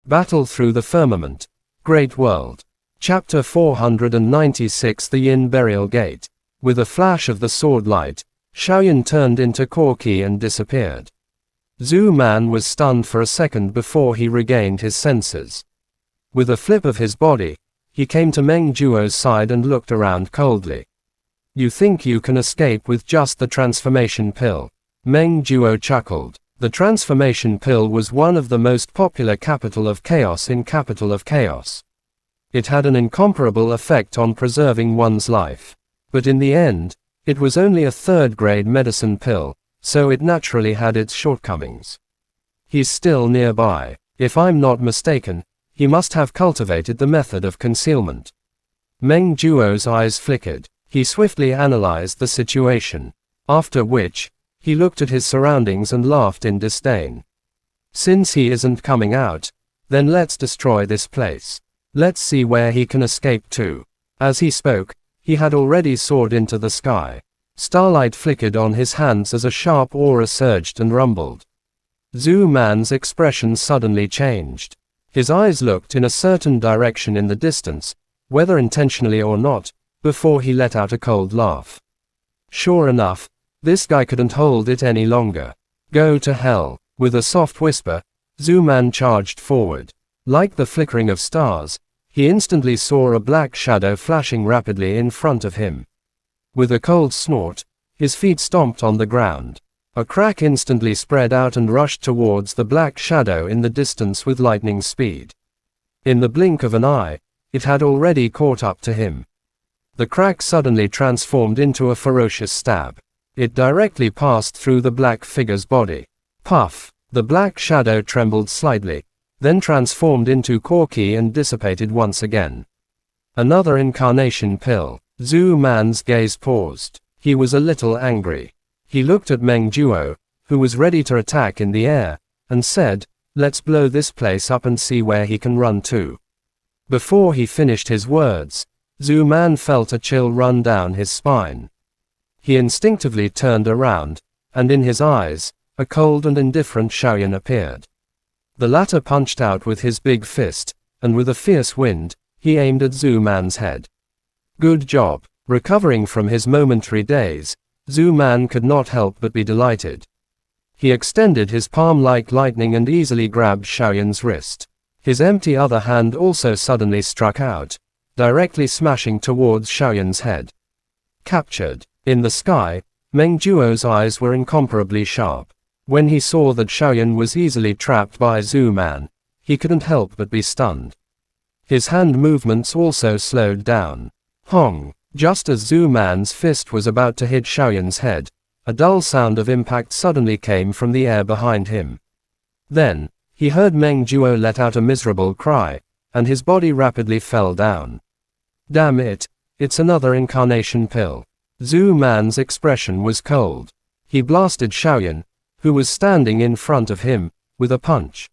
Battle through the firmament. Great world. Chapter 496 The Yin Burial Gate. With a flash of the sword light, Xiaoyan turned into Corki and disappeared. Zhu Man was stunned for a second before he regained his senses. With a flip of his body, he came to Meng Duo's side and looked around coldly. You think you can escape with just the transformation pill? Meng Duo chuckled. The transformation pill was one of the most popular capital of chaos in Capital of Chaos. It had an incomparable effect on preserving one's life. But in the end, it was only a third-grade medicine pill, so it naturally had its shortcomings. He's still nearby. If I'm not mistaken, he must have cultivated the method of concealment. Meng Duo's eyes flickered. He swiftly analyzed the situation. After which, he looked at his surroundings and laughed in disdain. Since he isn't coming out, then let's destroy this place. Let's see where he can escape to. As he spoke, he had already soared into the sky. Starlight flickered on his hands as a sharp aura surged and rumbled. Zhu Man's expression suddenly changed. His eyes looked in a certain direction in the distance, whether intentionally or not, before he let out a cold laugh. Sure enough, this guy couldn't hold it any longer. Go to hell. With a soft whisper, Zhu Man charged forward. Like the flickering of stars, he instantly saw a black shadow flashing rapidly in front of him. With a cold snort, his feet stomped on the ground. A crack instantly spread out and rushed towards the black shadow in the distance with lightning speed. In the blink of an eye, it had already caught up to him. The crack suddenly transformed into a ferocious stab. It directly passed through the black figure's body. Puff! The black shadow trembled slightly, then transformed into Corki and dissipated once again. Another incarnation pill. Zhu Man's gaze paused. He was a little angry. He looked at Meng Duo, who was ready to attack in the air, and said, let's blow this place up and see where he can run to. Before he finished his words, Zhu Man felt a chill run down his spine. He instinctively turned around, and in his eyes, a cold and indifferent Xiaoyan appeared. The latter punched out with his big fist, and with a fierce wind, he aimed at Zhu Man's head. Good job. Recovering from his momentary daze, Zhu Man could not help but be delighted. He extended his palm like lightning and easily grabbed Xiaoyan's wrist. His empty other hand also suddenly struck out, directly smashing towards Xiaoyan's head. Captured. In the sky, Meng Duo's eyes were incomparably sharp. When he saw that Xiaoyan was easily trapped by Zhu Man, he couldn't help but be stunned. His hand movements also slowed down. Hong! Just as Zhu Man's fist was about to hit Xiaoyan's head, a dull sound of impact suddenly came from the air behind him. Then, he heard Meng Duo let out a miserable cry, and his body rapidly fell down. Damn it, it's another incarnation pill. Zhu Man's expression was cold. He blasted Xiaoyan, who was standing in front of him, with a punch.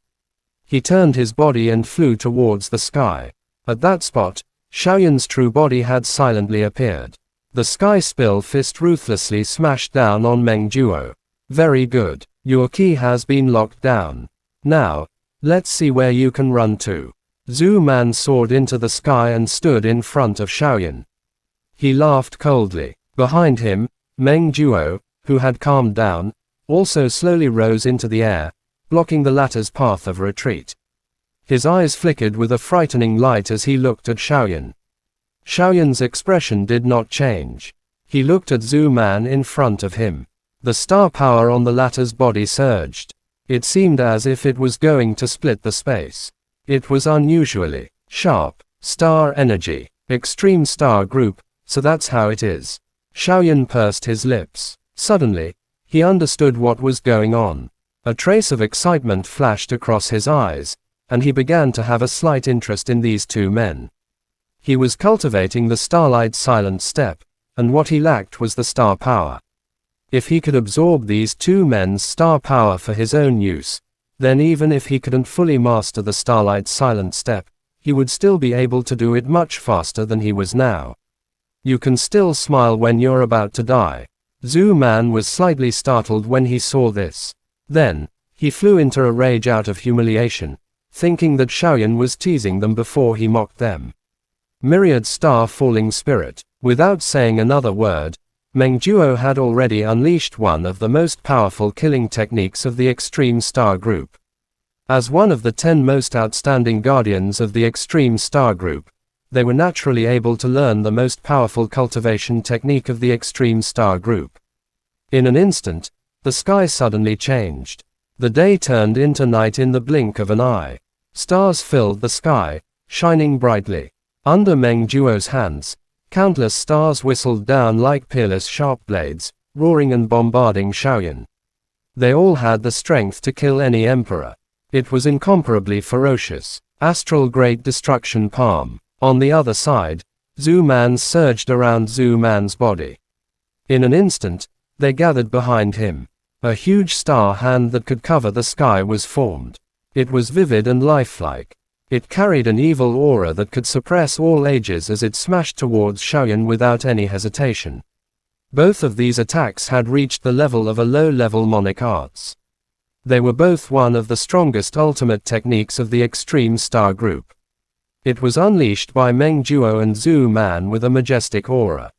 He turned his body and flew towards the sky. At that spot, Xiaoyan's true body had silently appeared. The sky spill fist ruthlessly smashed down on Meng Duo. Very good. Your key has been locked down. Now, let's see where you can run to. Zhu Man soared into the sky and stood in front of Xiaoyan. He laughed coldly. Behind him, Meng Duo, who had calmed down, also slowly rose into the air, blocking the latter's path of retreat. His eyes flickered with a frightening light as he looked at Xiaoyan. Xiaoyan's expression did not change. He looked at Zhu Man in front of him. The star power on the latter's body surged. It seemed as if it was going to split the space. It was unusually sharp. Star energy. Extreme star group, so that's how it is. Xiaoyan pursed his lips. Suddenly, he understood what was going on. A trace of excitement flashed across his eyes, and he began to have a slight interest in these two men. He was cultivating the Starlight Silent Step, and what he lacked was the star power. If he could absorb these two men's star power for his own use, then even if he couldn't fully master the Starlight Silent Step, he would still be able to do it much faster than he was now. You can still smile when you're about to die. Zhu Man was slightly startled when he saw this. Then, he flew into a rage out of humiliation, thinking that Xiaoyan was teasing them before he mocked them. Myriad Star Falling Spirit. Without saying another word, Meng Duo had already unleashed one of the most powerful killing techniques of the Extreme Star Group. As one of the 10 most outstanding guardians of the Extreme Star Group, they were naturally able to learn the most powerful cultivation technique of the Extreme Star Group. In an instant, the sky suddenly changed. The day turned into night in the blink of an eye. Stars filled the sky, shining brightly. Under Meng Duo's hands, countless stars whistled down like peerless sharp blades, roaring and bombarding Xiaoyan. They all had the strength to kill any emperor. It was incomparably ferocious. Astral Great Destruction Palm. On the other side, Zhu Man's surged around Zhu Man's body. In an instant, they gathered behind him. A huge star hand that could cover the sky was formed. It was vivid and lifelike. It carried an evil aura that could suppress all ages as it smashed towards Xiaoyan without any hesitation. Both of these attacks had reached the level of a low-level monic arts. They were both one of the strongest ultimate techniques of the Extreme Star Group. It was unleashed by Meng Duo and Zhu Man with a majestic aura.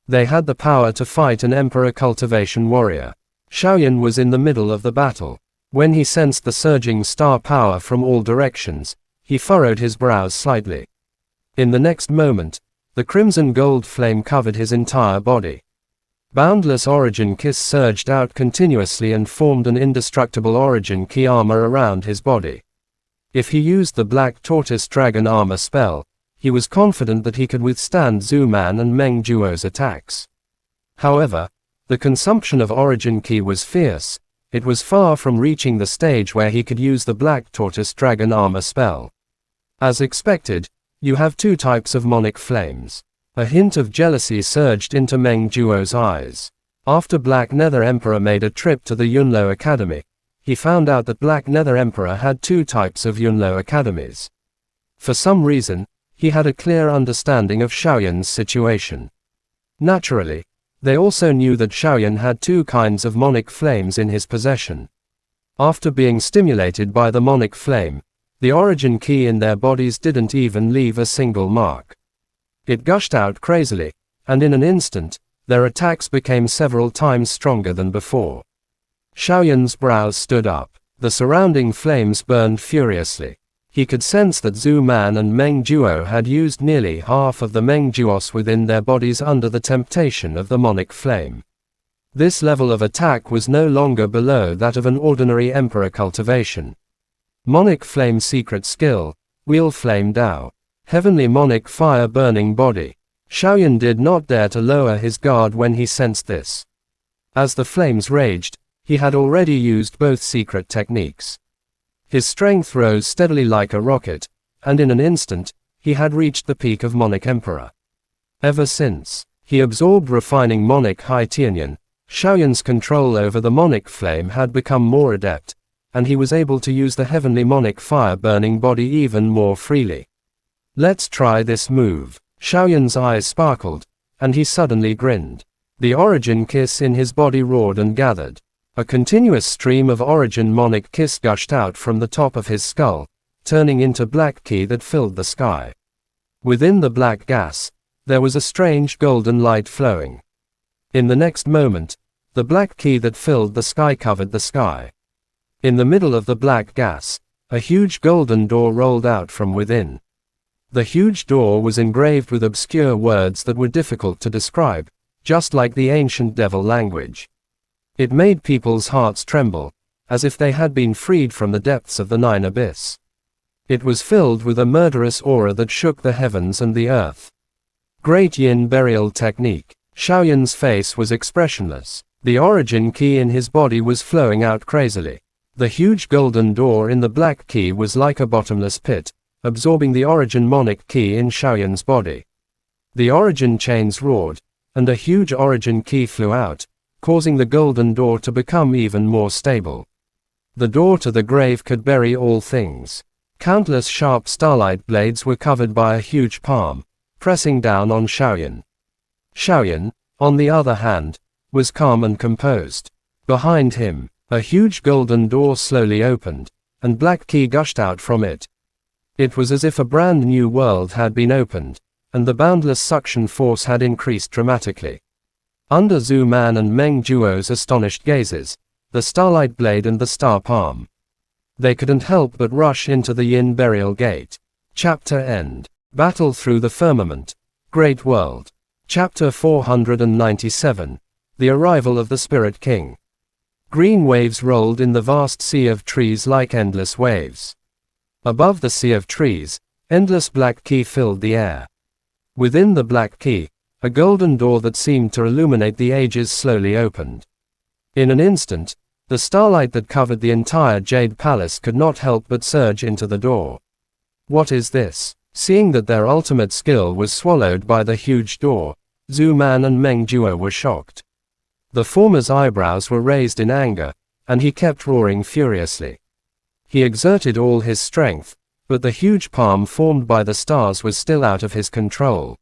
They had the power to fight an emperor cultivation warrior. Xiaoyan was in the middle of the battle. When he sensed the surging star power from all directions, he furrowed his brows slightly. In the next moment, the crimson gold flame covered his entire body. Boundless Origin Kiss surged out continuously and formed an indestructible Origin Key armor around his body. If he used the Black Tortoise Dragon armor spell, he was confident that he could withstand Zhu Man and Meng Duo's attacks. However, the consumption of Origin Key was fierce. It was far from reaching the stage where he could use the Black Tortoise Dragon armor spell. As expected, you have two types of monic flames. A hint of jealousy surged into Meng Duo's eyes. After Black Nether Emperor made a trip to the Yunlo Academy, he found out that Black Nether Emperor had two types of Yunlo academies. For some reason, he had a clear understanding of Xiaoyan's situation. Naturally, they also knew that Xiaoyan had two kinds of monic flames in his possession. After being stimulated by the monic flame, the Origin Key in their bodies didn't even leave a single mark. It gushed out crazily, and in an instant, their attacks became several times stronger than before. Xiaoyan's brows stood up. The surrounding flames burned furiously. He could sense that Zhu Man and Meng Duo had used nearly half of the Meng Duos within their bodies under the temptation of the monic flame. This level of attack was no longer below that of an ordinary emperor cultivation. Monic Flame Secret Skill, Wheel Flame Dao. Heavenly Monic Fire Burning Body. Xiaoyan did not dare to lower his guard when he sensed this. As the flames raged, he had already used both secret techniques. His strength rose steadily like a rocket, and in an instant, he had reached the peak of Monic Emperor. Ever since he absorbed refining Monic High Tianyan, Xiaoyan's control over the Monic Flame had become more adept, and he was able to use the Heavenly Monic Fire Burning Body even more freely. Let's try this move. Xiaoyan's eyes sparkled, and he suddenly grinned. The Origin Kiss in his body roared and gathered. A continuous stream of Origin Monic Kiss gushed out from the top of his skull, turning into black ki that filled the sky. Within the black gas, there was a strange golden light flowing. In the next moment, the black ki that filled the sky covered the sky. In the middle of the black gas, a huge golden door rolled out from within. The huge door was engraved with obscure words that were difficult to describe, just like the ancient devil language. It made people's hearts tremble, as if they had been freed from the depths of the Nine Abyss. It was filled with a murderous aura that shook the heavens and the earth. Great Yin Burial Technique. Xiaoyan's face was expressionless. The Origin Key in his body was flowing out crazily. The huge golden door in the black key was like a bottomless pit, absorbing the Origin Monic Key in Xiaoyan's body. The Origin chains roared, and a huge Origin Key flew out, causing the golden door to become even more stable. The door to the grave could bury all things. Countless sharp starlight blades were covered by a huge palm, pressing down on Xiaoyan. Xiaoyan, on the other hand, was calm and composed. Behind him, a huge golden door slowly opened. and black ki gushed out from it. It was as if a brand new world had been opened, and the boundless suction force had increased dramatically. Under Zhu Man and Meng Duo's astonished gazes, the Starlight Blade and the Star Palm, they couldn't help but rush into the Yin Burial Gate. Chapter End. Battle Through the Firmament. Great World. Chapter 497. The Arrival of the Spirit King. Green waves rolled in the vast sea of trees like endless waves. Above the sea of trees, endless black ki filled the air. Within the black ki, a golden door that seemed to illuminate the ages slowly opened. In an instant, the starlight that covered the entire Jade Palace could not help but surge into the door. What is this? Seeing that their ultimate skill was swallowed by the huge door, Zhu Man and Meng Duo were shocked. The former's eyebrows were raised in anger, and he kept roaring furiously. He exerted all his strength, but the huge palm formed by the stars was still out of his control.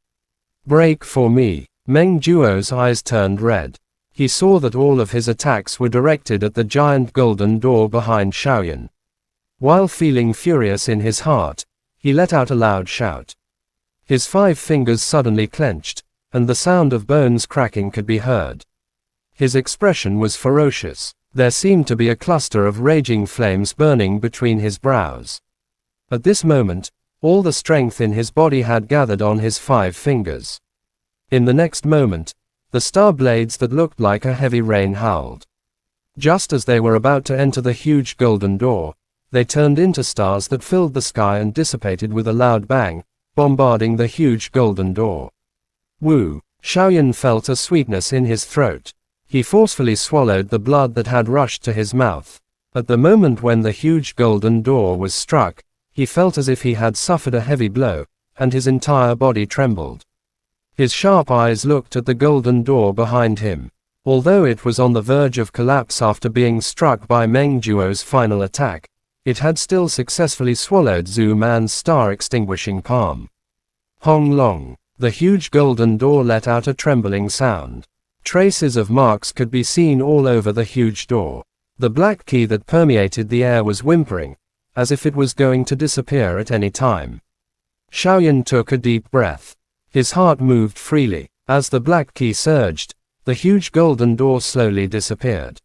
Break for me. Meng Duo's eyes turned red. He saw that all of his attacks were directed at the giant golden door behind Shaoyan. While feeling furious in his heart, he let out a loud shout. His 5 fingers suddenly clenched, and the sound of bones cracking could be heard. His expression was ferocious. There seemed to be a cluster of raging flames burning between his brows. At this moment, all the strength in his body had gathered on his 5 fingers. In the next moment, the star blades that looked like a heavy rain howled. Just as they were about to enter the huge golden door, they turned into stars that filled the sky and dissipated with a loud bang, bombarding the huge golden door. Woo! Shaoyan felt a sweetness in his throat. He forcefully swallowed the blood that had rushed to his mouth. At the moment when the huge golden door was struck, he felt as if he had suffered a heavy blow, and his entire body trembled. His sharp eyes looked at the golden door behind him. Although it was on the verge of collapse after being struck by Meng Duo's final attack, it had still successfully swallowed Zhu Man's star-extinguishing palm. Hong Long. The huge golden door let out a trembling sound. Traces of marks could be seen all over the huge door. The black ki that permeated the air was whimpering, as if it was going to disappear at any time. Shaoyan took a deep breath. His heart moved freely. As the black ki surged, the huge golden door slowly disappeared.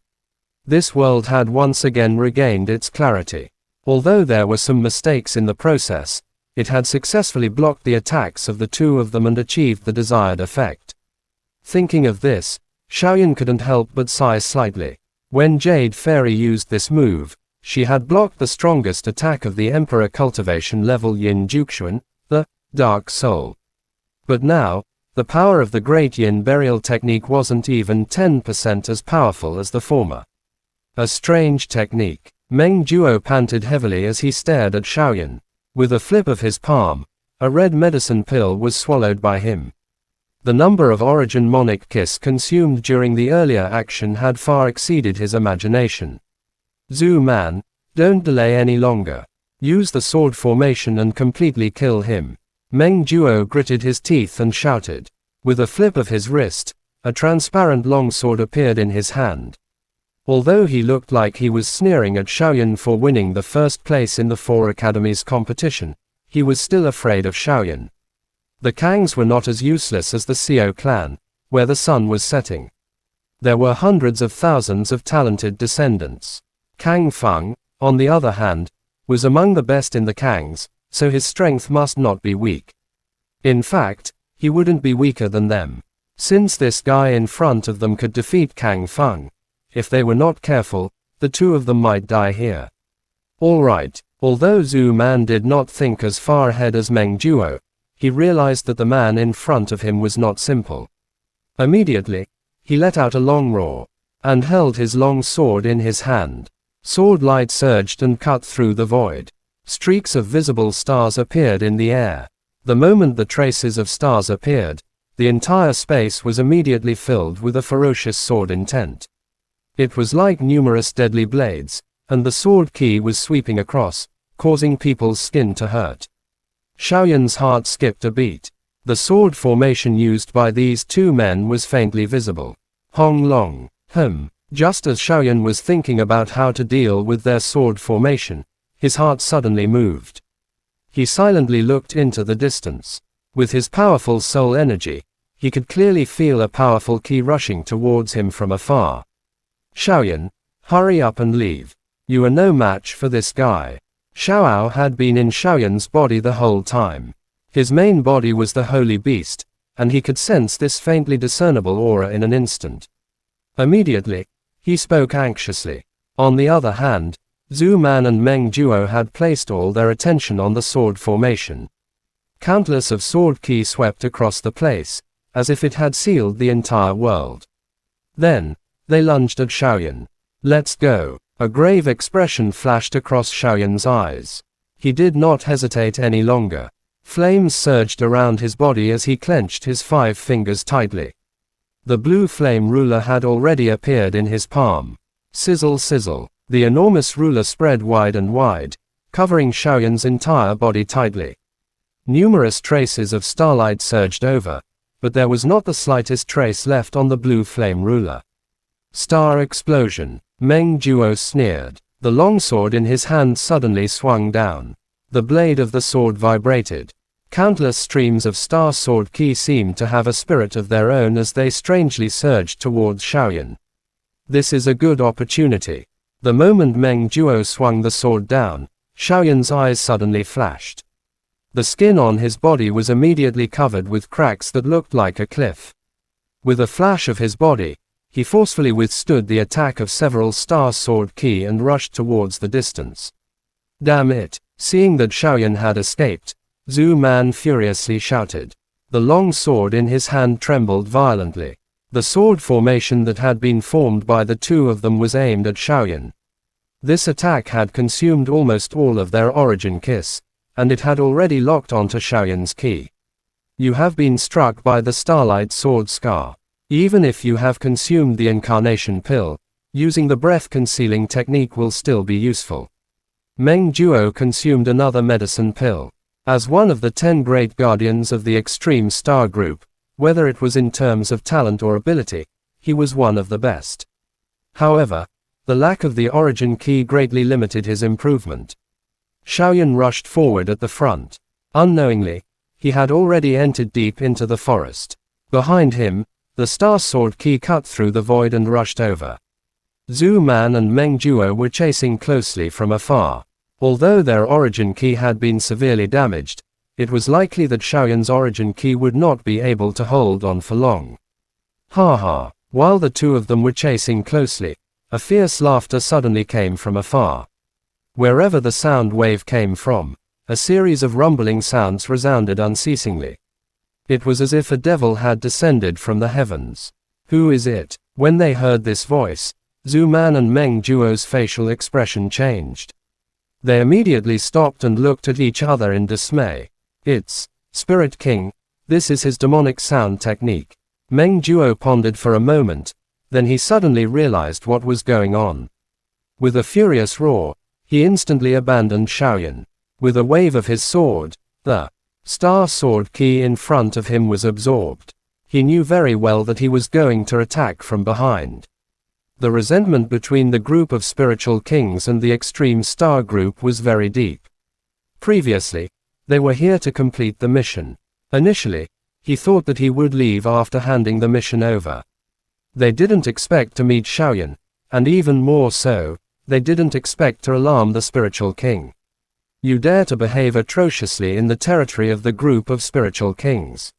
This world had once again regained its clarity. Although there were some mistakes in the process, it had successfully blocked the attacks of the 2 of them and achieved the desired effect. Thinking of this, Shaoyan couldn't help but sigh slightly. When Jade Fairy used this move, she had blocked the strongest attack of the Emperor cultivation level Yin Juxuan, the Dark Soul. But now, the power of the Great Yin Burial technique wasn't even 10% as powerful as the former. A strange technique. Meng Duo panted heavily as he stared at Shaoyan. With a flip of his palm, a red medicine pill was swallowed by him. The number of Origin Monic Kiss consumed during the earlier action had far exceeded his imagination. Zhu Man, don't delay any longer. Use the sword formation and completely kill him. Meng Duo gritted his teeth and shouted. With a flip of his wrist, a transparent longsword appeared in his hand. Although he looked like he was sneering at Shaoyan for winning the first place in the 4 academies competition, he was still afraid of Shaoyan. The Kangs were not as useless as the Xiao clan, where the sun was setting. There were hundreds of thousands of talented descendants. Kang Feng, on the other hand, was among the best in the Kangs, so his strength must not be weak. In fact, he wouldn't be weaker than them. Since this guy in front of them could defeat Kang Feng, if they were not careful, the 2 of them might die here. Alright, although Zhu Man did not think as far ahead as Meng Duo, he realized that the man in front of him was not simple. Immediately, he let out a long roar, and held his long sword in his hand. Sword light surged and cut through the void. Streaks of visible stars appeared in the air. The moment the traces of stars appeared, the entire space was immediately filled with a ferocious sword intent. It was like numerous deadly blades, and the sword ki was sweeping across, causing people's skin to hurt. Shaoyan's heart skipped a beat. The sword formation used by these 2 men was faintly visible. Hong Long. Just as Shaoyan was thinking about how to deal with their sword formation, His heart suddenly moved. He silently looked into the distance. With his powerful soul energy, he could clearly feel a powerful ki rushing towards him from afar. Xiaoyan, hurry up and leave. You are no match for this guy. Xiaoao had been in Xiaoyan's body the whole time. His main body was the holy beast, and he could sense this faintly discernible aura in an instant. Immediately, he spoke anxiously. On the other hand, Zhu Man and Meng Duo had placed all their attention on the sword formation. Countless of sword ki swept across the place, as if it had sealed the entire world. Then, they lunged at Xiaoyan. Let's go. A grave expression flashed across Xiaoyan's eyes. He did not hesitate any longer. Flames surged around his body as he clenched his 5 fingers tightly. The blue flame ruler had already appeared in his palm. Sizzle sizzle. The enormous ruler spread wide and wide, covering Xiaoyan's entire body tightly. Numerous traces of starlight surged over, but there was not the slightest trace left on the blue flame ruler. Star explosion. Meng Duo sneered. The longsword in his hand suddenly swung down. The blade of the sword vibrated. Countless streams of star sword ki seemed to have a spirit of their own as they strangely surged towards Xiaoyan. This is a good opportunity. The moment Meng Duo swung the sword down, Xiaoyan's eyes suddenly flashed. The skin on his body was immediately covered with cracks that looked like a cliff. With a flash of his body, he forcefully withstood the attack of several star sword ki and rushed towards the distance. Damn it! Seeing that Xiaoyan had escaped, Zhu Man furiously shouted. The long sword in his hand trembled violently. The sword formation that had been formed by the two of them was aimed at Xiaoyan. This attack had consumed almost all of their origin kiss, and it had already locked onto Xiaoyan's ki. You have been struck by the Starlight Sword Scar. Even if you have consumed the incarnation pill, using the breath-concealing technique will still be useful. Meng Duo consumed another medicine pill. As one of the 10 great guardians of the extreme star group, whether it was in terms of talent or ability, he was one of the best. However, the lack of the origin ki greatly limited his improvement. Xiaoyan rushed forward at the front. Unknowingly, he had already entered deep into the forest. Behind him, the star sword ki cut through the void and rushed over. Zhu Man and Meng Duo were chasing closely from afar. Although their origin ki had been severely damaged, it was likely that Xiaoyan's origin ki would not be able to hold on for long. Ha ha! While the two of them were chasing closely, a fierce laughter suddenly came from afar. Wherever the sound wave came from, a series of rumbling sounds resounded unceasingly. It was as if a devil had descended from the heavens. Who is it? When they heard this voice, Zhu Man and Meng Duo's facial expression changed. They immediately stopped and looked at each other in dismay. It's Spirit King. This is his demonic sound technique. Meng Duo pondered for a moment, then he suddenly realized what was going on. With a furious roar, he instantly abandoned Xiaoyan. With a wave of his sword, the star sword ki in front of him was absorbed. He knew very well that he was going to attack from behind. The resentment between the group of spiritual kings and the extreme star group was very deep. Previously, they were here to complete the mission. Initially, he thought that he would leave after handing the mission over. They didn't expect to meet Xiaoyan, and even more so, they didn't expect to alarm the spiritual king. You dare to behave atrociously in the territory of the group of spiritual kings.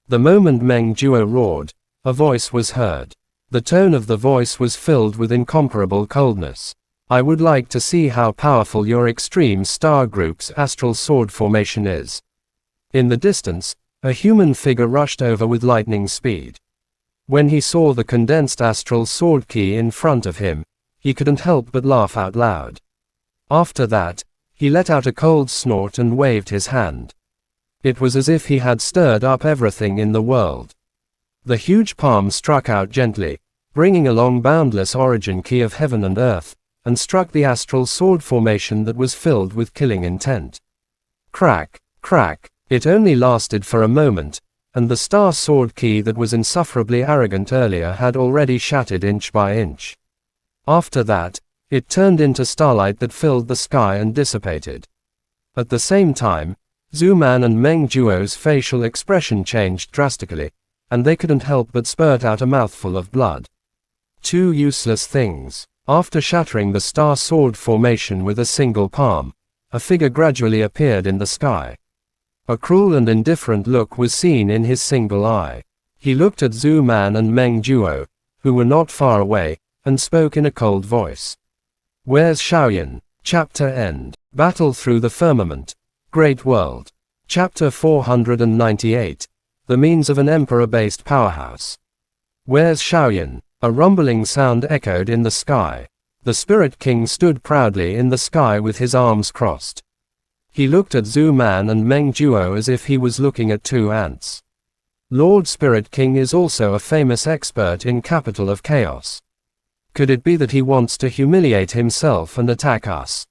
The moment Meng Duo roared, a voice was heard. The tone of the voice was filled with incomparable coldness. I would like to see how powerful your extreme star group's astral sword formation is. In the distance, a human figure rushed over with lightning speed. When he saw the condensed astral sword ki in front of him, he couldn't help but laugh out loud. After that, he let out a cold snort and waved his hand. It was as if he had stirred up everything in the world. The huge palm struck out gently, bringing along boundless origin ki of heaven and earth, and struck the astral sword formation that was filled with killing intent. Crack, crack. It only lasted for a moment, and the star sword ki that was insufferably arrogant earlier had already shattered inch by inch. After that, It turned into starlight that filled the sky and dissipated. At the same time, Zhu Man and Meng Juo's facial expression changed drastically, and they couldn't help but spurt out a mouthful of blood. Two useless things. After shattering the star sword formation with a single palm, a figure gradually appeared in the sky. A cruel and indifferent look was seen in his single eye. He looked at Zhu Man and Meng Juo, who were not far away, and spoke in a cold voice. Where's Shaoyan? Chapter End. Battle Through the Firmament. Great World. Chapter 498. The Means of an Emperor-Based Powerhouse. Where's Shaoyan? A rumbling sound echoed in the sky. The Spirit King stood proudly in the sky with his arms crossed. He looked at Zhu Man and Meng Juo as if he was looking at two ants. Lord Spirit King is also a famous expert in Capital of Chaos. Could it be that he wants to humiliate himself and attack us?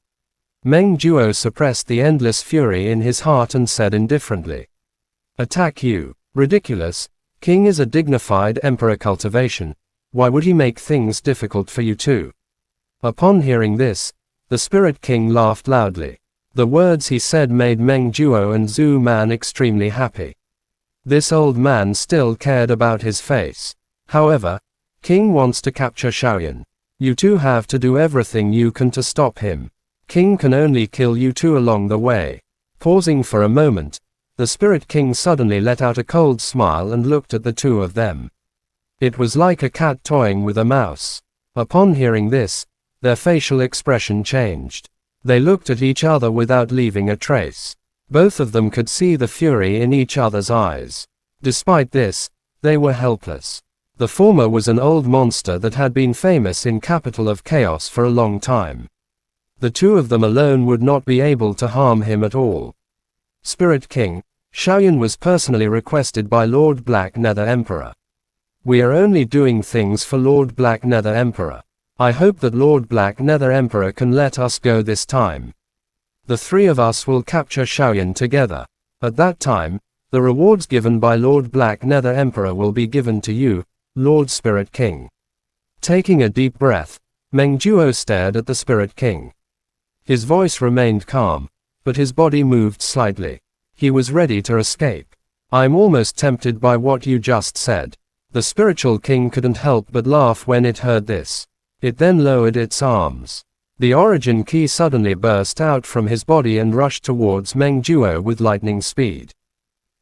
Meng Juo suppressed the endless fury in his heart and said indifferently. Attack you? Ridiculous. King is a dignified emperor cultivation. Why would he make things difficult for you too? Upon hearing this, the Spirit King laughed loudly. The words he said made Meng Juo and Zhu Man extremely happy. This old man still cared about his face. However, King wants to capture Shaoyan. You two have to do everything you can to stop him. King can only kill you two along the way. Pausing for a moment, the Spirit King suddenly let out a cold smile and looked at the two of them. It was like a cat toying with a mouse. Upon hearing this, their facial expression changed. They looked at each other without leaving a trace. Both of them could see the fury in each other's eyes. Despite this, they were helpless. The former was an old monster that had been famous in Capital of Chaos for a long time. The two of them alone would not be able to harm him at all. Spirit King, Shaoyan was personally requested by Lord Black Nether Emperor. We are only doing things for Lord Black Nether Emperor. I hope that Lord Black Nether Emperor can let us go this time. The three of us will capture Shaoyan together. At that time, the rewards given by Lord Black Nether Emperor will be given to you, Lord Spirit King. Taking a deep breath, Meng Juo stared at the Spirit King. His voice remained calm, but his body moved slightly. He was ready to escape. I'm almost tempted by what you just said. The Spiritual King couldn't help but laugh when it heard this. It then lowered its arms. The origin key suddenly burst out from his body and rushed towards Meng Juo with lightning speed.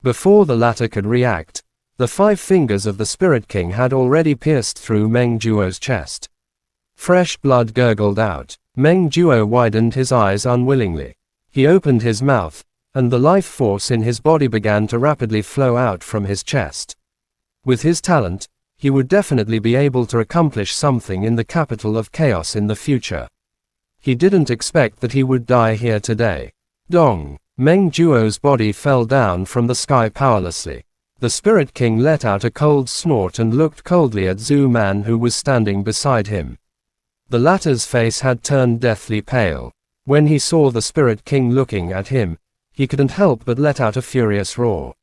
Before the latter could react, the 5 fingers of the Spirit King had already pierced through Meng Juo's chest. Fresh blood gurgled out. Meng Juo widened his eyes unwillingly. He opened his mouth, and the life force in his body began to rapidly flow out from his chest. With his talent, he would definitely be able to accomplish something in the Capital of Chaos in the future. He didn't expect that he would die here today. Dong! Meng Juo's body fell down from the sky powerlessly. The Spirit King let out a cold snort and looked coldly at Zhu Man, who was standing beside him. The latter's face had turned deathly pale. When he saw the Spirit King looking at him, he couldn't help but let out a furious roar.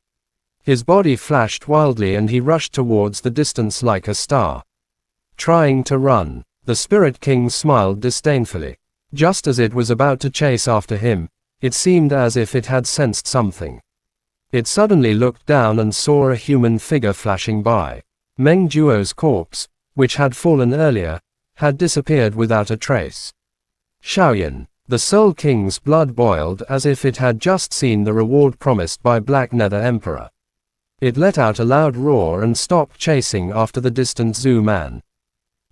His body flashed wildly and he rushed towards the distance like a star. Trying to run, the Spirit King smiled disdainfully. Just as it was about to chase after him, it seemed as if it had sensed something. It suddenly looked down and saw a human figure flashing by. Meng Juo's corpse, which had fallen earlier, had disappeared without a trace. Shaoyan, the Soul King's blood boiled as if it had just seen the reward promised by Black Nether Emperor. It let out a loud roar and stopped chasing after the distant Zhu Man.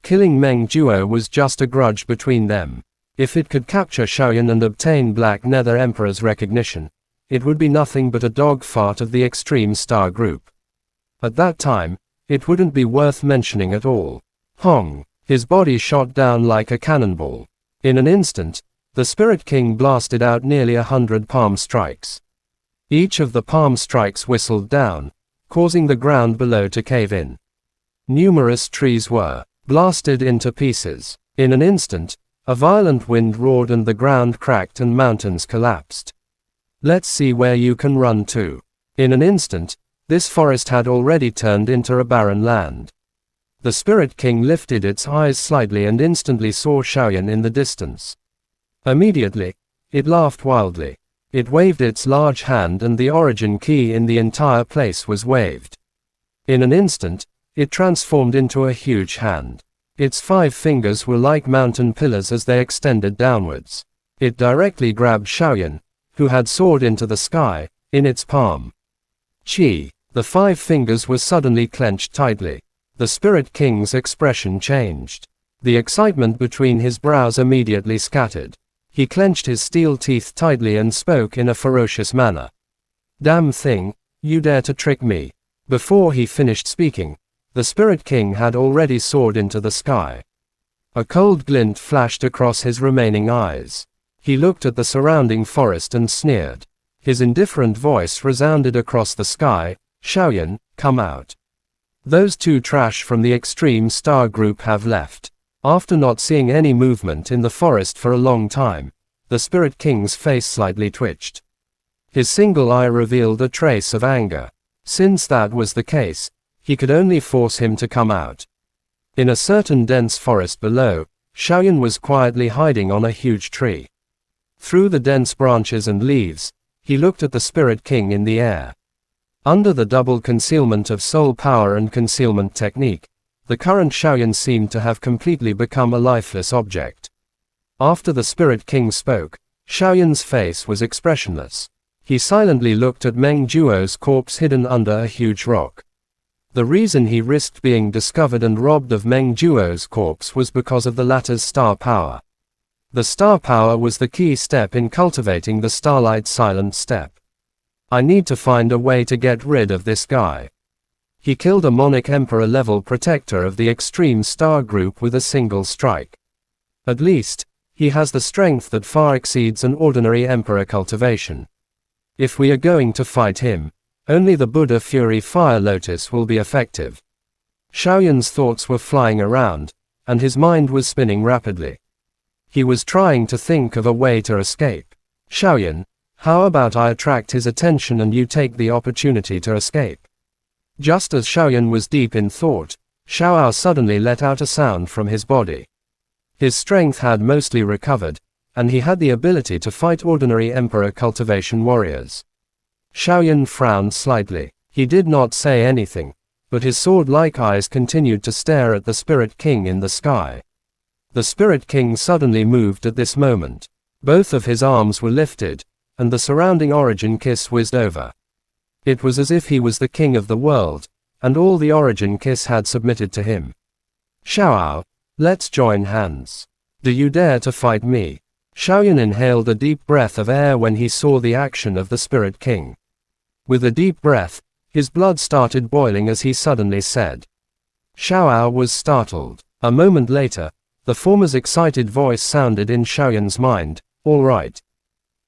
Killing Meng Juo was just a grudge between them. If it could capture Shaoyan and obtain Black Nether Emperor's recognition, it would be nothing but a dog fart of the Extreme Star Group. At that time, it wouldn't be worth mentioning at all. Hong! His body shot down like a cannonball. In an instant, the Spirit King blasted out nearly 100 palm strikes. Each of the palm strikes whistled down, causing the ground below to cave in. Numerous trees were blasted into pieces. In an instant, a violent wind roared and the ground cracked and mountains collapsed. Let's see where you can run to. In an instant, this forest had already turned into a barren land. The Spirit King lifted its eyes slightly and instantly saw Shaoyan in the distance. Immediately, it laughed wildly. It waved its large hand and the origin key in the entire place was waved. In an instant, it transformed into a huge hand. Its 5 fingers were like mountain pillars as they extended downwards. It directly grabbed Shaoyan, who had soared into the sky, in its palm. Chi! The 5 fingers were suddenly clenched tightly. The Spirit King's expression changed. The excitement between his brows immediately scattered. He clenched his steel teeth tightly and spoke in a ferocious manner. Damn thing, you dare to trick me. Before he finished speaking, the Spirit King had already soared into the sky. A cold glint flashed across his remaining eyes. He looked at the surrounding forest and sneered. His indifferent voice resounded across the sky, Shaoyan, come out. Those 2 trash from the Extreme Star Group have left. After not seeing any movement in the forest for a long time, the Spirit King's face slightly twitched. His single eye revealed a trace of anger. Since that was the case, he could only force him to come out. In a certain dense forest below, Shaoyan was quietly hiding on a huge tree. Through the dense branches and leaves, he looked at the Spirit King in the air. Under the double concealment of soul power and concealment technique, the current Shaoyan seemed to have completely become a lifeless object. After the Spirit King spoke, Shaoyan's face was expressionless. He silently looked at Meng Duo's corpse hidden under a huge rock. The reason he risked being discovered and robbed of Meng Duo's corpse was because of the latter's star power. The star power was the key step in cultivating the Starlight Silent Step. I need to find a way to get rid of this guy. He killed a Monarch Emperor-level protector of the Extreme Star Group with a single strike. At least, he has the strength that far exceeds an ordinary Emperor cultivation. If we are going to fight him, only the Buddha Fury Fire Lotus will be effective. Shaoyan's thoughts were flying around, and his mind was spinning rapidly. He was trying to think of a way to escape. Shaoyan, how about I attract his attention and you take the opportunity to escape? Just as Shaoyan was deep in thought, Xiaoao suddenly let out a sound from his body. His strength had mostly recovered, and he had the ability to fight ordinary Emperor cultivation warriors. Shaoyan frowned slightly. He did not say anything, but his sword-like eyes continued to stare at the Spirit King in the sky. The Spirit King suddenly moved at this moment. Both of his arms were lifted, and the surrounding origin kiss whizzed over. It was as if he was the king of the world, and all the origin kiss had submitted to him. Xiaoao, let's join hands. Do you dare to fight me? Shaoyan inhaled a deep breath of air when he saw the action of the Spirit King. With a deep breath, his blood started boiling as he suddenly said. Xiaoao was startled. A moment later, the former's excited voice sounded in Shaoyan's mind, all right.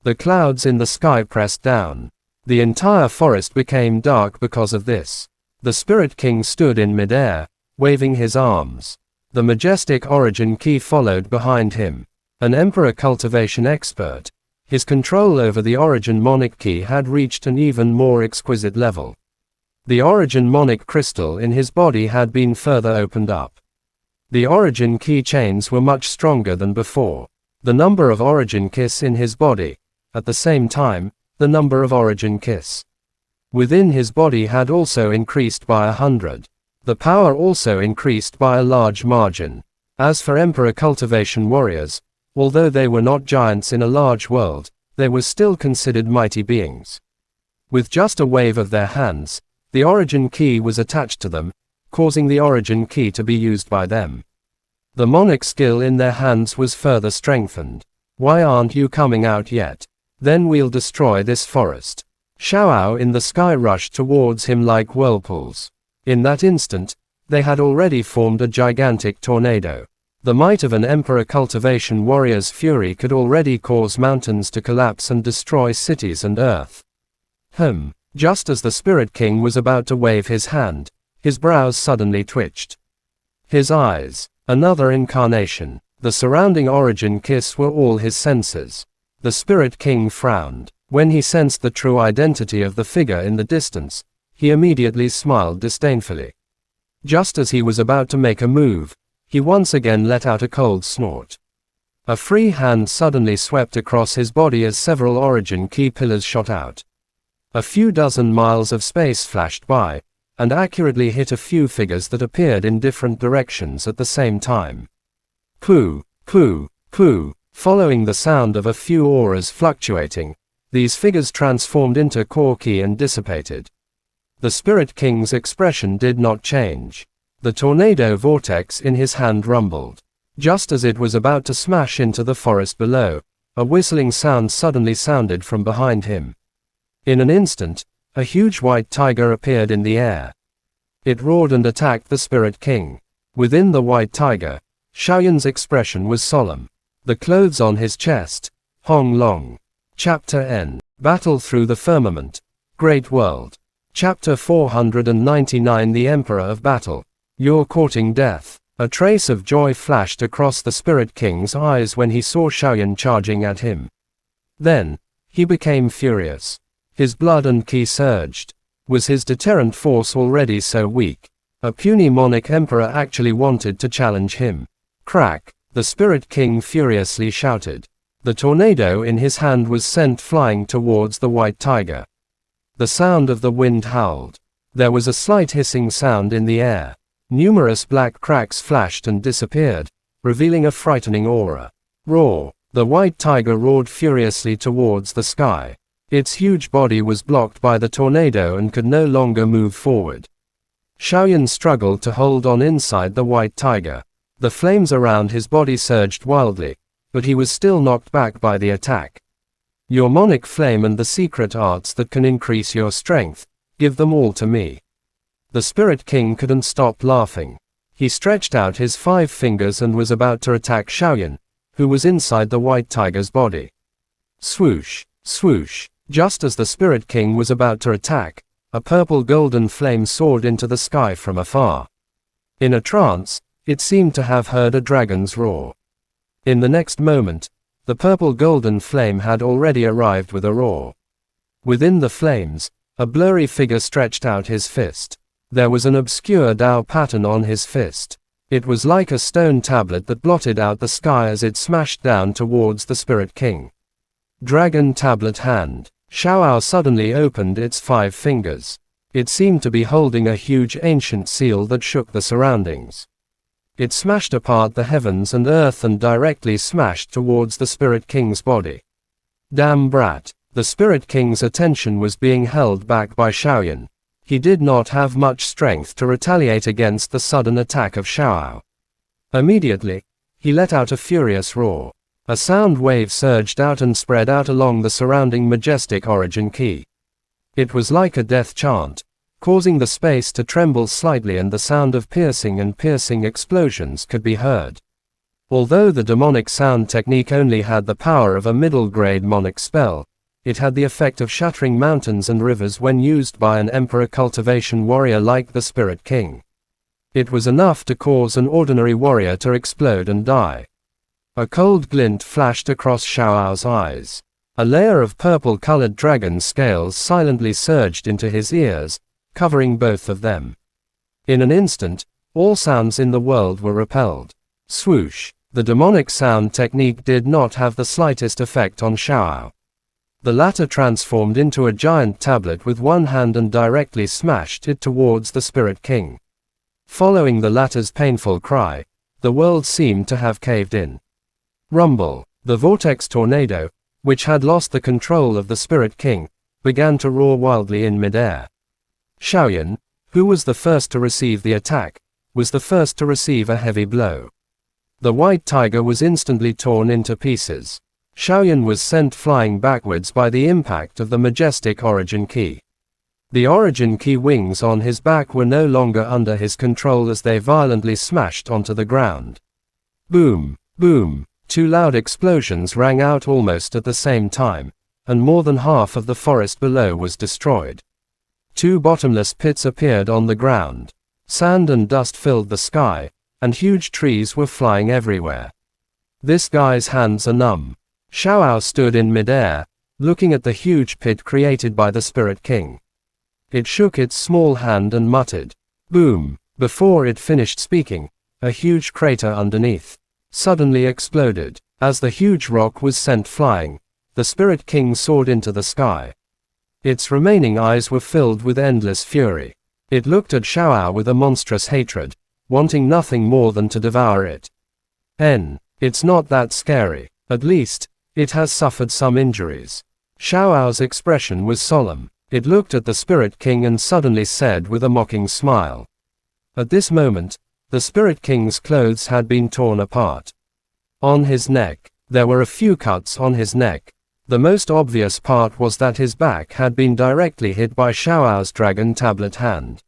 The clouds in the sky pressed down. The entire forest became dark because of this. The Spirit King stood in midair, waving his arms. The majestic origin key followed behind him. An Emperor cultivation expert, his control over the origin monarch key had reached an even more exquisite level. The origin monarch crystal in his body had been further opened up. The origin key chains were much stronger than before. The number of origin kiss in his body, at the same time, the number of origin kiss within his body had also increased by 100. The power also increased by a large margin. As for Emperor cultivation warriors, although they were not giants in a large world, they were still considered mighty beings. With just a wave of their hands, the origin key was attached to them, causing the origin key to be used by them. The monarch skill in their hands was further strengthened. Why aren't you coming out yet? Then we'll destroy this forest. Xiaoao in the sky rushed towards him like whirlpools. In that instant, they had already formed a gigantic tornado. The might of an Emperor cultivation warrior's fury could already cause mountains to collapse and destroy cities and earth. Just as the Spirit King was about to wave his hand, his brows suddenly twitched. His eyes, another incarnation, the surrounding origin kiss were all his senses. The Spirit King frowned. When he sensed the true identity of the figure in the distance, he immediately smiled disdainfully. Just as he was about to make a move, he once again let out a cold snort. A free hand suddenly swept across his body as several origin key pillars shot out. A few dozen miles of space flashed by, and accurately hit a few figures that appeared in different directions at the same time. Pooh, pooh, pooh. Following the sound of a few auras fluctuating, these figures transformed into core key and dissipated. The Spirit King's expression did not change. The tornado vortex in his hand rumbled. Just as it was about to smash into the forest below, a whistling sound suddenly sounded from behind him. In an instant, a huge white tiger appeared in the air. It roared and attacked the Spirit King. Within the white tiger, Xiaoyan's expression was solemn. The clothes on his chest, Hong Long. Chapter N. Battle Through the Firmament. Great World. Chapter 499 The Emperor of Battle. You're courting death. A trace of joy flashed across the Spirit King's eyes when he saw Xiaoyan charging at him. Then, he became furious. His blood and ki surged. Was his deterrent force already so weak? A puny monarch emperor actually wanted to challenge him. Crack! The Spirit King furiously shouted. The tornado in his hand was sent flying towards the white tiger. The sound of the wind howled. There was a slight hissing sound in the air. Numerous black cracks flashed and disappeared, revealing a frightening aura. Roar! The white tiger roared furiously towards the sky. Its huge body was blocked by the tornado and could no longer move forward. Xiaoyan struggled to hold on inside the white tiger. The flames around his body surged wildly, but he was still knocked back by the attack. Your monic flame and the secret arts that can increase your strength, give them all to me. The Spirit King couldn't stop laughing. He stretched out his 5 fingers and was about to attack Xiaoyan, who was inside the white tiger's body. Swoosh, swoosh. Just as the Spirit King was about to attack, a purple golden flame soared into the sky from afar. In a trance, it seemed to have heard a dragon's roar. In the next moment, the purple golden flame had already arrived with a roar. Within the flames, a blurry figure stretched out his fist. There was an obscure Dao pattern on his fist. It was like a stone tablet that blotted out the sky as it smashed down towards the Spirit King. Dragon Tablet Hand. Xiaoao suddenly opened its 5 fingers. It seemed to be holding a huge ancient seal that shook the surroundings. It smashed apart the heavens and earth and directly smashed towards the Spirit King's body. Damn brat! The Spirit King's attention was being held back by Xiaoyan. He did not have much strength to retaliate against the sudden attack of Xiaoao. Immediately, he let out a furious roar. A sound wave surged out and spread out along the surrounding majestic origin key. It was like a death chant, causing the space to tremble slightly, and the sound of piercing explosions could be heard. Although the demonic sound technique only had the power of a middle-grade monic spell, it had the effect of shattering mountains and rivers when used by an emperor cultivation warrior like the Spirit King. It was enough to cause an ordinary warrior to explode and die. A cold glint flashed across Xiaoao's eyes. A layer of purple-colored dragon scales silently surged into his ears, covering both of them. In an instant, all sounds in the world were repelled. Swoosh! The demonic sound technique did not have the slightest effect on Xiaoao. The latter transformed into a giant tablet with one hand and directly smashed it towards the Spirit King. Following the latter's painful cry, the world seemed to have caved in. Rumble! The vortex tornado, which had lost the control of the Spirit King, began to roar wildly in midair. Xiaoyan, who was the first to receive the attack, was the first to receive a heavy blow. The white tiger was instantly torn into pieces. Xiaoyan was sent flying backwards by the impact of the majestic origin key. The origin key wings on his back were no longer under his control as they violently smashed onto the ground. Boom! Boom! 2 loud explosions rang out almost at the same time, and more than half of the forest below was destroyed. 2 bottomless pits appeared on the ground. Sand and dust filled the sky, and huge trees were flying everywhere. This guy's hands are numb. Xiaoao stood in midair, looking at the huge pit created by the Spirit King. It shook its small hand and muttered, "Boom, Before it finished speaking, a huge crater underneath suddenly exploded. As the huge rock was sent flying, the Spirit King soared into the sky. Its remaining eyes were filled with endless fury. It looked at Xiaoao with a monstrous hatred, wanting nothing more than to devour it. It's not that scary. At least, it has suffered some injuries. Xiaoao's expression was solemn. It looked at the Spirit King and suddenly said with a mocking smile. At this moment, the Spirit King's clothes had been torn apart. On his neck, there were a few cuts on his neck. The most obvious part was that his back had been directly hit by Xiaoao's dragon tablet hand.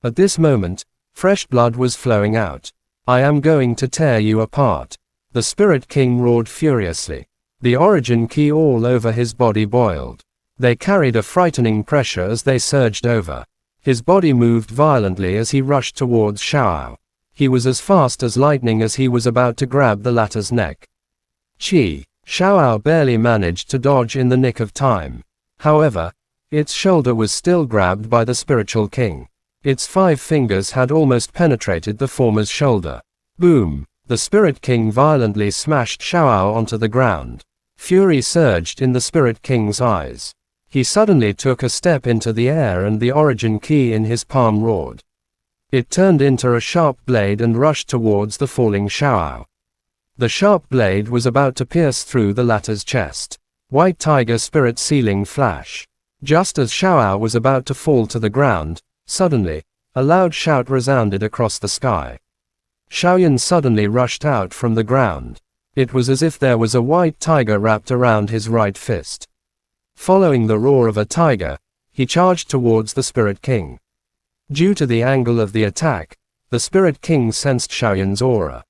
At this moment, fresh blood was flowing out. I am going to tear you apart. The Spirit King roared furiously. The origin key all over his body boiled. They carried a frightening pressure as they surged over. His body moved violently as he rushed towards Xiaoao. He was as fast as lightning as he was about to grab the latter's neck. Xiaoao barely managed to dodge in the nick of time. However, its shoulder was still grabbed by the spiritual king. Its 5 fingers had almost penetrated the former's shoulder. Boom! The Spirit King violently smashed Xiaoao onto the ground. Fury surged in the Spirit King's eyes. He suddenly took a step into the air and the origin key in his palm roared. It turned into a sharp blade and rushed towards the falling Xiaoao. The sharp blade was about to pierce through the latter's chest. White Tiger Spirit Sealing Flash. Just as Xiaoao was about to fall to the ground, suddenly, a loud shout resounded across the sky. Xiaoyan suddenly rushed out from the ground. It was as if there was a white tiger wrapped around his right fist. Following the roar of a tiger, he charged towards the Spirit King. Due to the angle of the attack, the Spirit King sensed Xiaoyan's aura.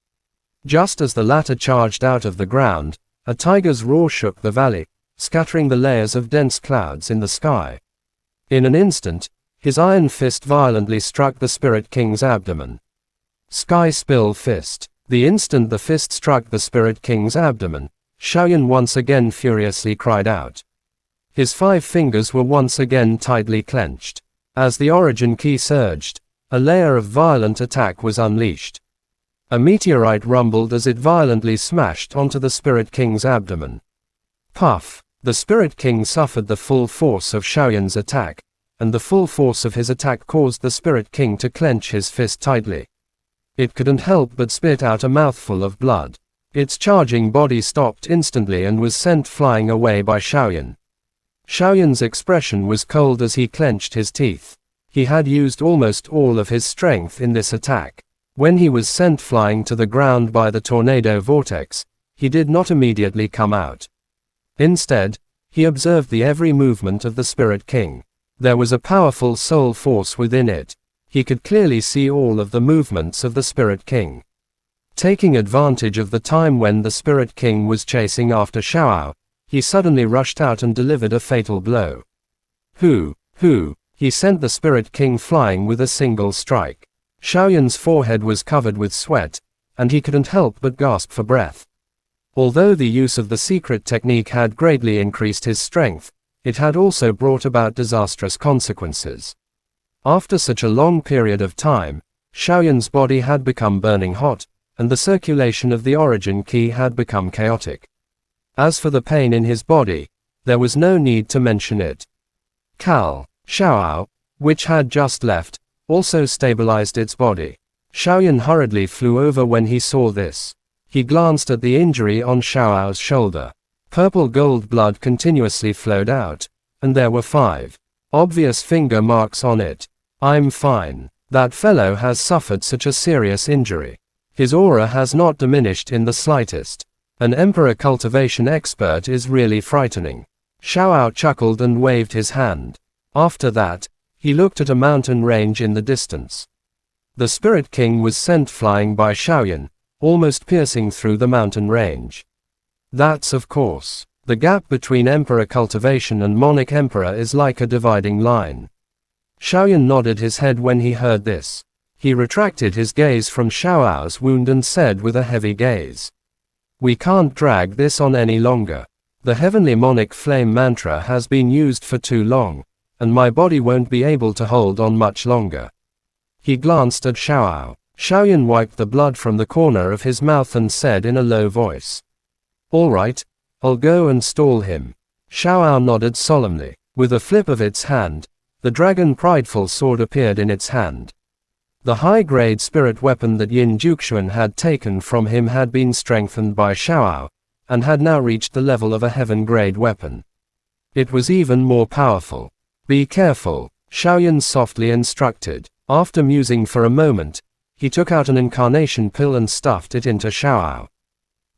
Just as the latter charged out of the ground, a tiger's roar shook the valley, scattering the layers of dense clouds in the sky. In an instant, his iron fist violently struck the Spirit King's abdomen. Sky Spill Fist. The instant the fist struck the Spirit King's abdomen, Xiaoyan once again furiously cried out. His 5 fingers were once again tightly clenched. As the origin key surged, a layer of violent attack was unleashed. A meteorite rumbled as it violently smashed onto the Spirit King's abdomen. Puff! The Spirit King suffered the full force of Xiaoyan's attack, and the full force of his attack caused the Spirit King to clench his fist tightly. It couldn't help but spit out a mouthful of blood. Its charging body stopped instantly and was sent flying away by Xiaoyan. Xiaoyan's expression was cold as he clenched his teeth. He had used almost all of his strength in this attack. When he was sent flying to the ground by the tornado vortex, he did not immediately come out. Instead, he observed the every movement of the Spirit King. There was a powerful soul force within it. He could clearly see all of the movements of the Spirit King. Taking advantage of the time when the Spirit King was chasing after Xiaoao, he suddenly rushed out and delivered a fatal blow. He sent the Spirit King flying with a single strike. Xiaoyan's forehead was covered with sweat, and he couldn't help but gasp for breath. Although the use of the secret technique had greatly increased his strength, it had also brought about disastrous consequences. After such a long period of time, Xiaoyan's body had become burning hot, and the circulation of the origin key had become chaotic. As for the pain in his body, there was no need to mention it. Xiaoao, which had just left, also stabilized its body. Xiaoyan hurriedly flew over when he saw this. He glanced at the injury on Xiaoao's shoulder. Purple gold blood continuously flowed out, and there were 5 obvious finger marks on it. I'm fine. That fellow has suffered such a serious injury. His aura has not diminished in the slightest. An emperor cultivation expert is really frightening. Xiaoao chuckled and waved his hand. After that, he looked at a mountain range in the distance. The Spirit King was sent flying by Xiaoyan, almost piercing through the mountain range. That's of course. The gap between emperor cultivation and monarch emperor is like a dividing line. Xiaoyan nodded his head when he heard this. He retracted his gaze from Xiaoao's wound and said with a heavy gaze. We can't drag this on any longer. The heavenly monarch flame mantra has been used for too long, and my body won't be able to hold on much longer. He glanced at Xiaoao. Xiaoyan wiped the blood from the corner of his mouth and said in a low voice, "All right, I'll go and stall him." Xiaoao nodded solemnly. With a flip of its hand, the dragon prideful sword appeared in its hand. The high-grade spirit weapon that Yin Juxuan had taken from him had been strengthened by Xiaoao, and had now reached the level of a heaven-grade weapon. It was even more powerful. "Be careful," Xiaoyan softly instructed. After musing for a moment, he took out an incarnation pill and stuffed it into Xiaoao.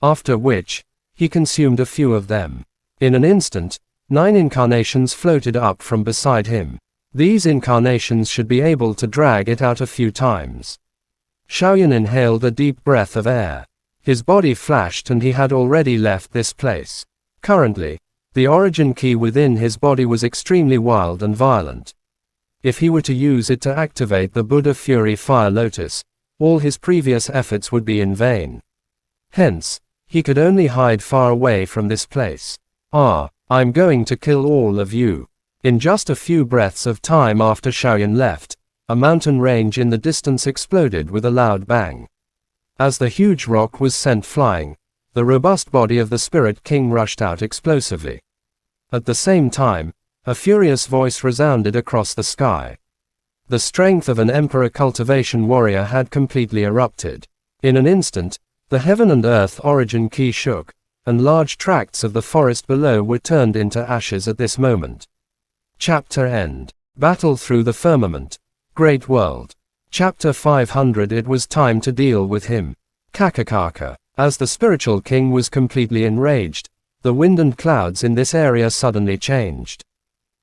After which, he consumed a few of them. In an instant, 9 incarnations floated up from beside him. These incarnations should be able to drag it out a few times. Xiaoyan inhaled a deep breath of air. His body flashed and he had already left this place. Currently, the origin key within his body was extremely wild and violent. If he were to use it to activate the Buddha Fury Fire Lotus, all his previous efforts would be in vain. Hence, he could only hide far away from this place. I'm going to kill all of you." In just a few breaths of time after Xiaoyan left, a mountain range in the distance exploded with a loud bang. As the huge rock was sent flying, the robust body of the Spirit King rushed out explosively. At the same time, a furious voice resounded across the sky. The strength of an Emperor Cultivation Warrior had completely erupted. In an instant, the heaven and earth origin key shook, and large tracts of the forest below were turned into ashes at this moment. Chapter End. Battle Through the Firmament. Great World. Chapter 500. It was time to deal with him. Kakakaka. As the spiritual king was completely enraged, the wind and clouds in this area suddenly changed.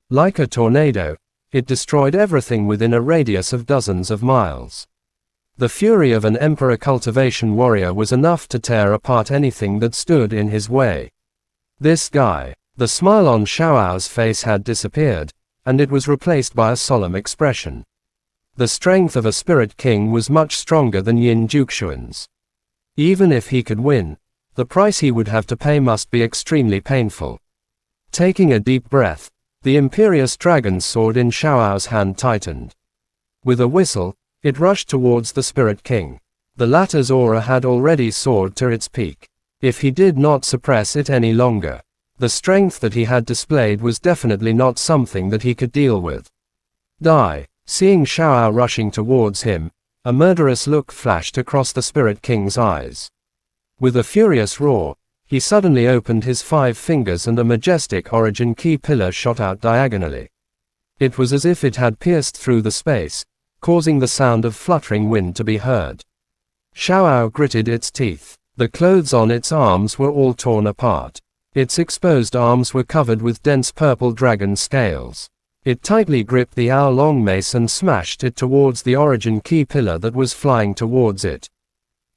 Like a tornado, it destroyed everything within a radius of dozens of miles. The fury of an Emperor Cultivation Warrior was enough to tear apart anything that stood in his way. This guy. The smile on Xiaoao's face had disappeared, and it was replaced by a solemn expression. The strength of a Spirit King was much stronger than Yin Juxuan's. Even if he could win, the price he would have to pay must be extremely painful. Taking a deep breath, the imperious dragon's sword in Xiaoao's hand tightened. With a whistle, it rushed towards the Spirit King. The latter's aura had already soared to its peak. If he did not suppress it any longer, the strength that he had displayed was definitely not something that he could deal with. Die. Seeing Xiaoao rushing towards him, a murderous look flashed across the Spirit King's eyes. With a furious roar, he suddenly opened his 5 fingers and a majestic origin key pillar shot out diagonally. It was as if it had pierced through the space, causing the sound of fluttering wind to be heard. Xiaoao gritted its teeth. The clothes on its arms were all torn apart. Its exposed arms were covered with dense purple dragon scales. It tightly gripped the hour-long mace and smashed it towards the origin key pillar that was flying towards it.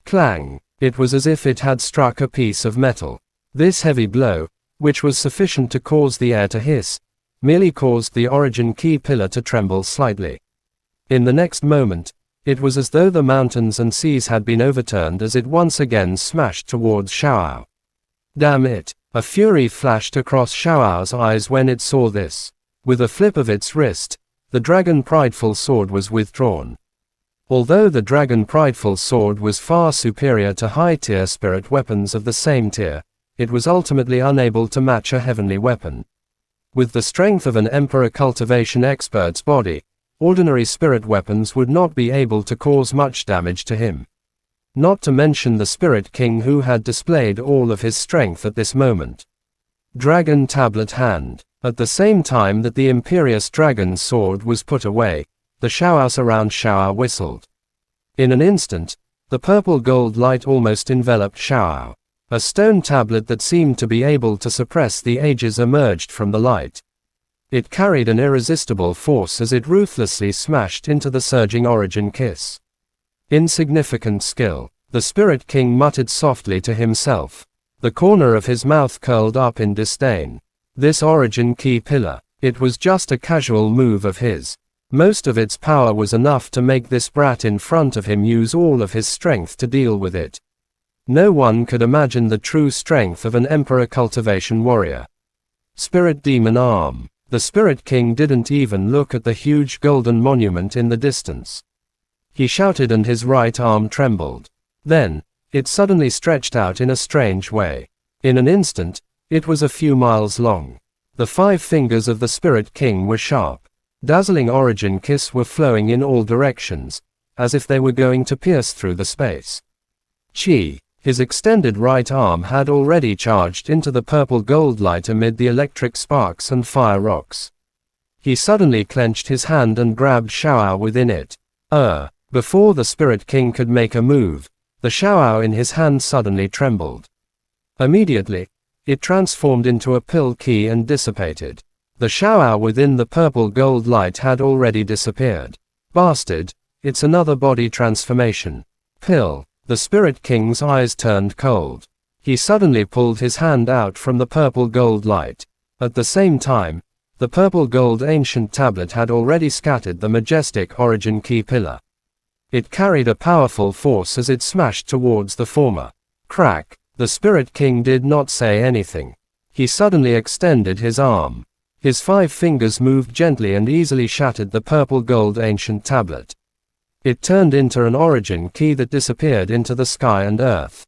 Clang! It was as if it had struck a piece of metal. This heavy blow, which was sufficient to cause the air to hiss, merely caused the origin key pillar to tremble slightly. In the next moment, it was as though the mountains and seas had been overturned as it once again smashed towards Xiaoao. Damn it! A fury flashed across Xiaoao's eyes when it saw this. With a flip of its wrist, the dragon prideful sword was withdrawn. Although the dragon prideful sword was far superior to high-tier spirit weapons of the same tier, it was ultimately unable to match a heavenly weapon. With the strength of an Emperor Cultivation expert's body, ordinary spirit weapons would not be able to cause much damage to him. Not to mention the Spirit King who had displayed all of his strength at this moment. Dragon Tablet Hand. At the same time that the imperious dragon's sword was put away, the Xiaoaos around Xiaoao whistled. In an instant, the purple gold light almost enveloped Xiaoao. A stone tablet that seemed to be able to suppress the ages emerged from the light. It carried an irresistible force as it ruthlessly smashed into the surging origin kiss. Insignificant skill, the Spirit King muttered softly to himself. The corner of his mouth curled up in disdain. This origin key pillar, it was just a casual move of his. Most of its power was enough to make this brat in front of him use all of his strength to deal with it. No one could imagine the true strength of an Emperor Cultivation Warrior. Spirit Demon Arm. The Spirit King didn't even look at the huge golden monument in the distance. He shouted and his right arm trembled. Then, it suddenly stretched out in a strange way. In an instant, it was a few miles long. The 5 fingers of the Spirit King were sharp. Dazzling origin kiss were flowing in all directions, as if they were going to pierce through the space. Chi, his extended right arm had already charged into the purple gold light amid the electric sparks and fire rocks. He suddenly clenched his hand and grabbed Xiaoao within it. Before the Spirit King could make a move, the Xiaoao in his hand suddenly trembled. Immediately, it transformed into a pill key and dissipated. The Xiaoao within the purple gold light had already disappeared. Bastard, it's another body transformation. Pill. The Spirit King's eyes turned cold. He suddenly pulled his hand out from the purple gold light. At the same time, the purple gold ancient tablet had already scattered the majestic origin key pillar. It carried a powerful force as it smashed towards the former. Crack. The Spirit King did not say anything. He suddenly extended his arm. His 5 fingers moved gently and easily shattered the purple gold ancient tablet. It turned into an origin key that disappeared into the sky and earth.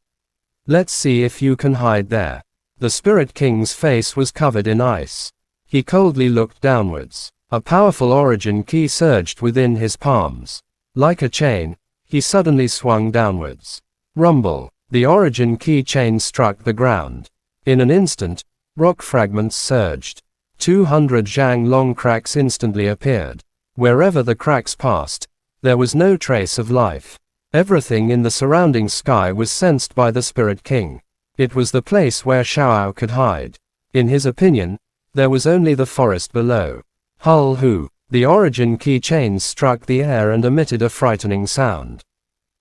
Let's see if you can hide there. The Spirit King's face was covered in ice. He coldly looked downwards. A powerful origin key surged within his palms. Like a chain, he suddenly swung downwards. Rumble. The origin key chain struck the ground. In an instant, rock fragments surged. 200 zhang long cracks instantly appeared. Wherever the cracks passed, there was no trace of life. Everything in the surrounding sky was sensed by the Spirit King. It was the place where Xiaoao could hide. In his opinion, there was only the forest below. Hull-hoo. The origin key chains struck the air and emitted a frightening sound.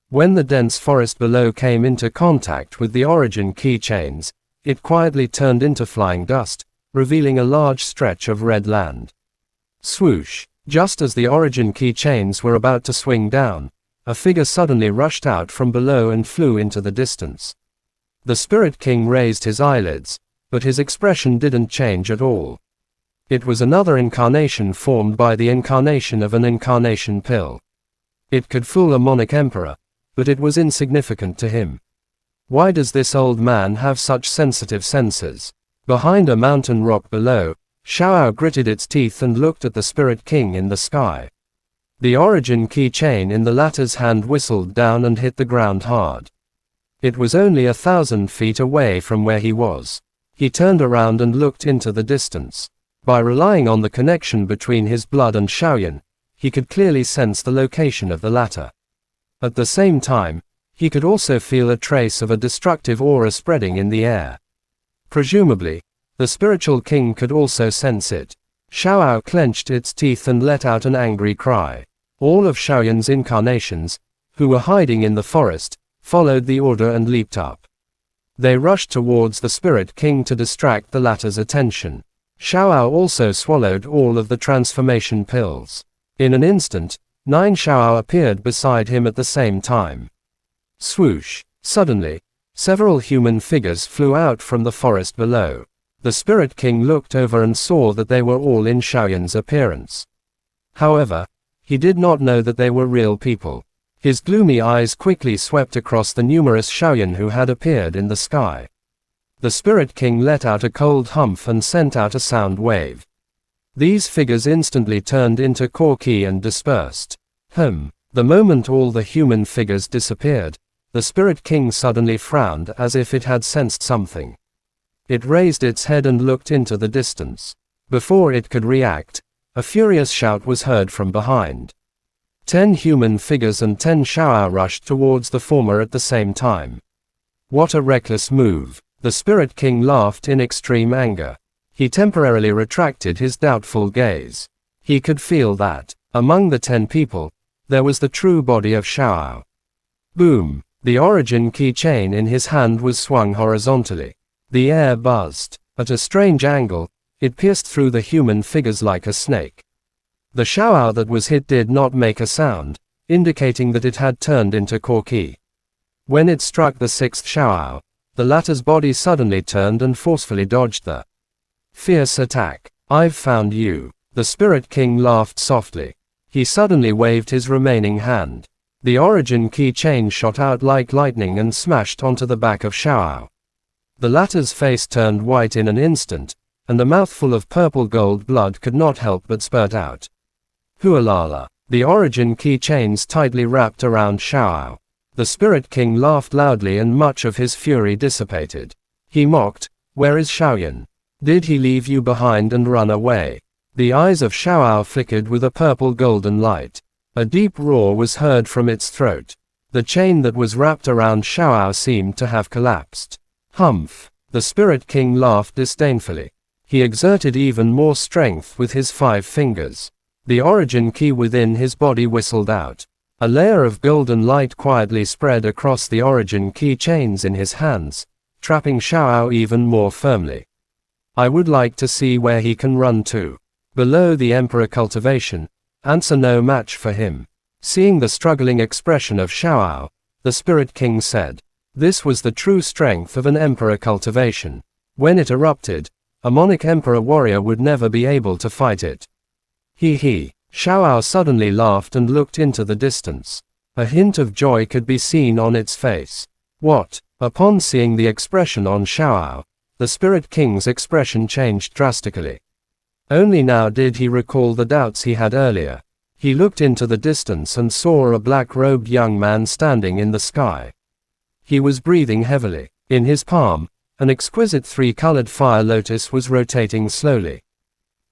When the dense forest below came into contact with the origin key chains, it quietly turned into flying dust, revealing a large stretch of red land. Swoosh! Just as the origin key chains were about to swing down, a figure suddenly rushed out from below and flew into the distance. The Spirit King raised his eyelids, but his expression didn't change at all. It was another incarnation formed by the incarnation of an incarnation pill. It could fool a monarch emperor, but it was insignificant to him. Why does this old man have such sensitive senses? Behind a mountain rock below, Xiaoao gritted its teeth and looked at the Spirit King in the sky. The origin key chain in the latter's hand whistled down and hit the ground hard. It was only 1,000 feet away from where he was. He turned around and looked into the distance. By relying on the connection between his blood and Xiaoyan, he could clearly sense the location of the latter. At the same time, he could also feel a trace of a destructive aura spreading in the air. Presumably, the spiritual king could also sense it. Xiaoao clenched its teeth and let out an angry cry. All of Xiaoyan's incarnations, who were hiding in the forest, followed the order and leaped up. They rushed towards the Spirit King to distract the latter's attention. Xiaoao also swallowed all of the transformation pills. In an instant, 9 Xiaoao appeared beside him at the same time. Swoosh! Suddenly, several human figures flew out from the forest below. The Spirit King looked over and saw that they were all in Xiaoyan's appearance. However, he did not know that they were real people. His gloomy eyes quickly swept across the numerous Xiaoyan who had appeared in the sky. The Spirit King let out a cold humph and sent out a sound wave. These figures instantly turned into Korki and dispersed. The moment all the human figures disappeared, the Spirit King suddenly frowned as if it had sensed something. It raised its head and looked into the distance. Before it could react, a furious shout was heard from behind. 10 human figures and 10 Xiaoao rushed towards the former at the same time. What a reckless move! The Spirit King laughed in extreme anger. He temporarily retracted his doubtful gaze. He could feel that, among the 10 people, there was the true body of Xiaoao. Boom! The origin key chain in his hand was swung horizontally. The air buzzed. At a strange angle, it pierced through the human figures like a snake. The Xiaoao that was hit did not make a sound, indicating that it had turned into Korki. When it struck the 6th Xiaoao, the latter's body suddenly turned and forcefully dodged the fierce attack. I've found you. The Spirit King laughed softly. He suddenly waved his remaining hand. The origin keychain shot out like lightning and smashed onto the back of Xiao. The latter's face turned white in an instant, and a mouthful of purple gold blood could not help but spurt out. Hualala. The origin keychains tightly wrapped around Xiao. The Spirit King laughed loudly and much of his fury dissipated. He mocked, "Where is Xiaoyan? Did he leave you behind and run away?" The eyes of Xiao flickered with a purple golden light. A deep roar was heard from its throat. The chain that was wrapped around Xiao seemed to have collapsed. Humph! The Spirit King laughed disdainfully. He exerted even more strength with his 5 fingers. The origin key within his body whistled out. A layer of golden light quietly spread across the origin key chains in his hands, trapping Xiao even more firmly. I would like to see where he can run to. Below the Emperor cultivation, ants are no match for him. Seeing the struggling expression of Xiao, the Spirit King said, "This was the true strength of an Emperor cultivation. When it erupted, a Monic Emperor warrior would never be able to fight it." He. Xiao suddenly laughed and looked into the distance. A hint of joy could be seen on its face. What? Upon seeing the expression on Xiao, the Spirit King's expression changed drastically. Only now did he recall the doubts he had earlier. He looked into the distance and saw a black-robed young man standing in the sky. He was breathing heavily. In his palm, an exquisite 3-colored fire lotus was rotating slowly.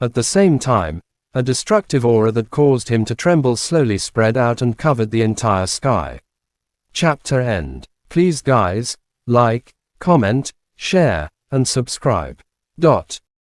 At the same time, a destructive aura that caused him to tremble slowly spread out and covered the entire sky. Chapter end. Please guys, like, comment, share, and subscribe.